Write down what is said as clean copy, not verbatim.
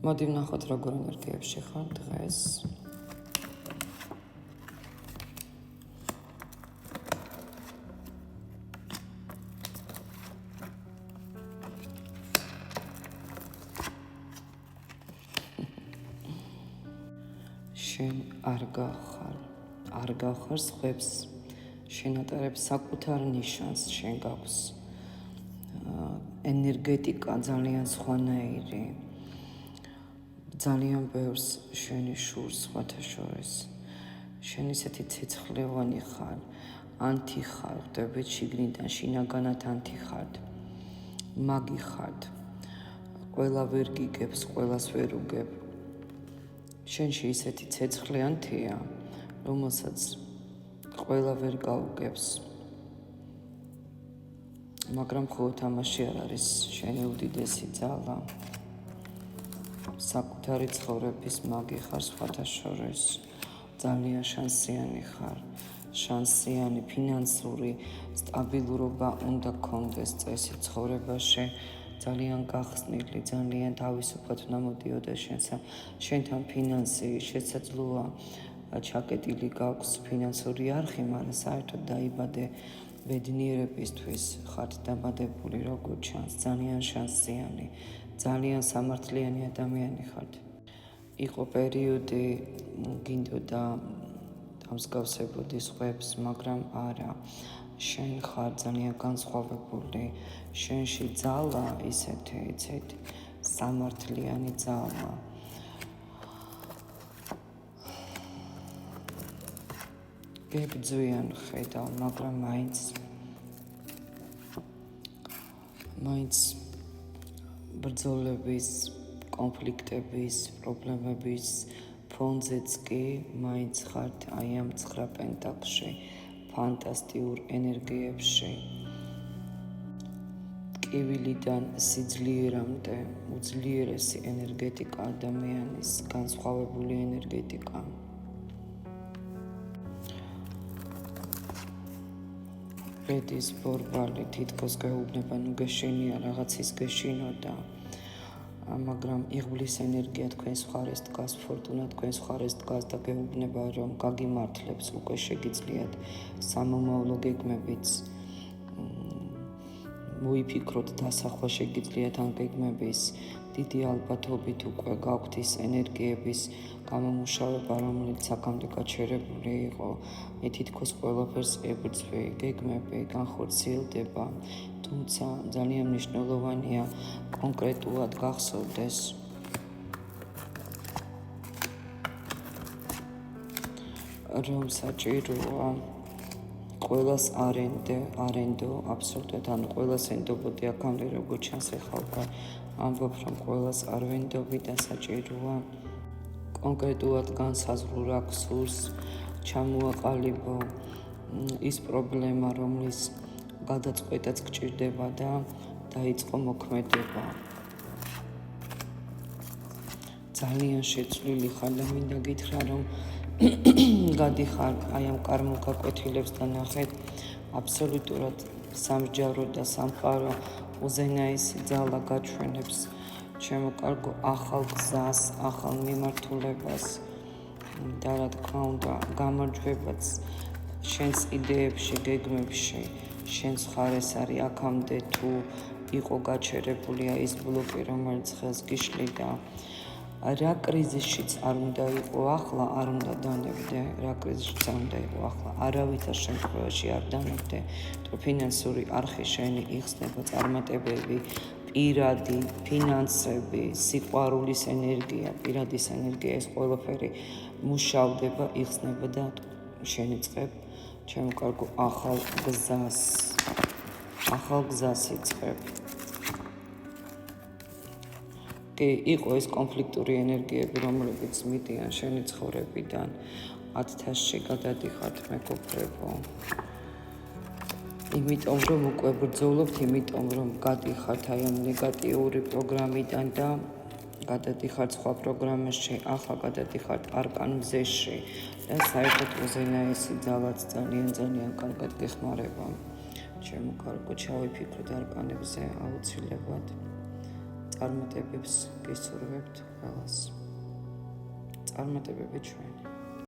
მოდი ვნახოთ როგორ ენერგიებში ხარ დღეს. შენ არ გახარ სხვებს, შენ ატარებ საკუთარ ნიშანს, შენ გაქვს ენერგეტიკა ძალიან სხვანაირი, ძალიან ბევრს შენი შურს სხვათა შორის. შენ ისეთი ცეცხლოვანი ხარ, ანთი ხარ, ხვდებით შიგნიდან, შინაგანად ანთი ხარ, მაგი ხარ, ყველა ვერ გიგებს, ყველას ვერ უგებ. შენში ისეთი ცეცხლი ანთია, რომელსაც ყველა ვერ გაუგებს. მაგრამ მხოლოდ ამაში არ არის შენი უდიდესი ძალა. საკუთარი ცხოვრების მაგი ხარ სხვათა შორის. ძალიან შანსიანი ხარ. შანსიანი ფინანსური სტაბილურობა უნდა გქონდეს წესი ცხოვრებაში. ძალიან გახსნილი, ძალიან თავისუფლად უნდა მოდიოდა შენთან ფინანსი, შესაძლოა ჩაკეტილი გაქვს ფინანსური არხი, მაგრამ საერთოდ დაიბადე ბედნიერებისთვის ხართ დაბადებული, როგორც ჩანს, ძალიან შანსიანი, ძალიან სამართლიანი ადამიანი ხართ. იყო პერიოდი, გინდოდა დამსგავსებოდი სხვებს, მაგრამ არა. შენ ხარ ძალიან განსხვავებული, შენში ძალა ისეთი სამართლიანი ძალა. გებძვიან ხედავ, მაგრამ მაინც ბრძოლების, კონფლიქტების, პრობლემების ფონზეც კი მაინც ხართ აი ამ 9 პენტაკლში, ფანტასტიკურ ენერგიებში. ტკივილიდან სიძლიერამდე უძლიერესი ენერგეტიკა ადამიანის, განსხვავებული ენერგეტიკა. ბედის ბორბალი თითქოს გეუბნება, ნუ გეშინია, რაღაცის გეშინოდა. მაგრამ იღბლის ენერგია თქვენს მხარეს დგას, ფორტუნა თქვენს მხარეს დგას და გეუბნება, რომ გაგიმართლებს, უკვე შეგიძლიათ სამომავლო გეგმებიც მოიფიქროთ, დასახვა შეგიძლიათ ამ გეგმების. დიდი ალბათობით უკვე გაქვთ ის ენერგიების გამომუშავება, რომელიც აქამდე გაჩერებული იყო. მე თითქოს ყველაფერს ებრძვი, გეგმები განხორციელდება, თუმცა ძალიან მნიშვნელოვანია კონკრეტულად გახსოვდეს, რომ საჭიროა ყველას არენდო, აბსოლუტურად, ანუ ყველას ენდობოდი აქამდე, როგორც ჩანს ეხლა ამბობ, რომ ყველას არ ვენდობი და საჭიროა კონკრეტულად განსაზღვრო რა გსურს, ჩამოაყალიბო ის პრობლემა, რომლის გადაწყვეტაც გჭირდება და დაიწყო მოქმედება. ძალიან შეცვლილი ხარ და მინდა გითხრა, რომ გადიხარ აი ამ კარმულ გაკვეთილებს და ნახეთ, აბსოლუტურად სამსჯავრო და სამყარო უზენაესი ძალა გაჩვენებს ჩემო კარგო ახალ გზას, ახალ მიმართულებას და რა თქმა უნდა გამარჯვებაც შენს იდეებში, გეგმებში, შენს მხარეს არის აქამდე თუ იყო გაჩერებული ის ბლოკი, რომელიც ხელს გიშლიდა. რა კრიზისშიც არ უნდა იყო ახლა, არ უნდა დანებდე, რა კრიზისშიც არ უნდა იყო ახლა, არავითარ შემთხვევაში არ დანებდე, თუ ფინანსური არხი შენი იხსნება, წარმატებები, პირადი, ფინანსები, სიყვარულის ენერგია, პირადის ენერგია, ეს ყველაფერი მუშავდება, იხსნება და შენ იწყებ, ჩემო კარგო, ახალ გზას იწყებ. კი, იყო ეს კონფლიქტური ენერგიები, რომლებიც მიდიან შენი ცხოვრებიდან, 1000-ში გადადიხართ მეგობრებო. იმიტომ რომ უკვე ბრძოლობთ, იმიტომ რომ გადიხართ აი ამ ნეგატიური პროგრამიდან და გადადიხართ სხვა პროგრამაში, ახლა გადადიხართ არკან მზეში და საერთოდ უზენაესი ძალაც ძალიან კარგად გეხმარება. ჩემო კარგო, ჩავიფიქროთ არკანებზე აუცილებლად. წარმატებებს გისურვებთ ყველას. წარმატებები ჩვენი.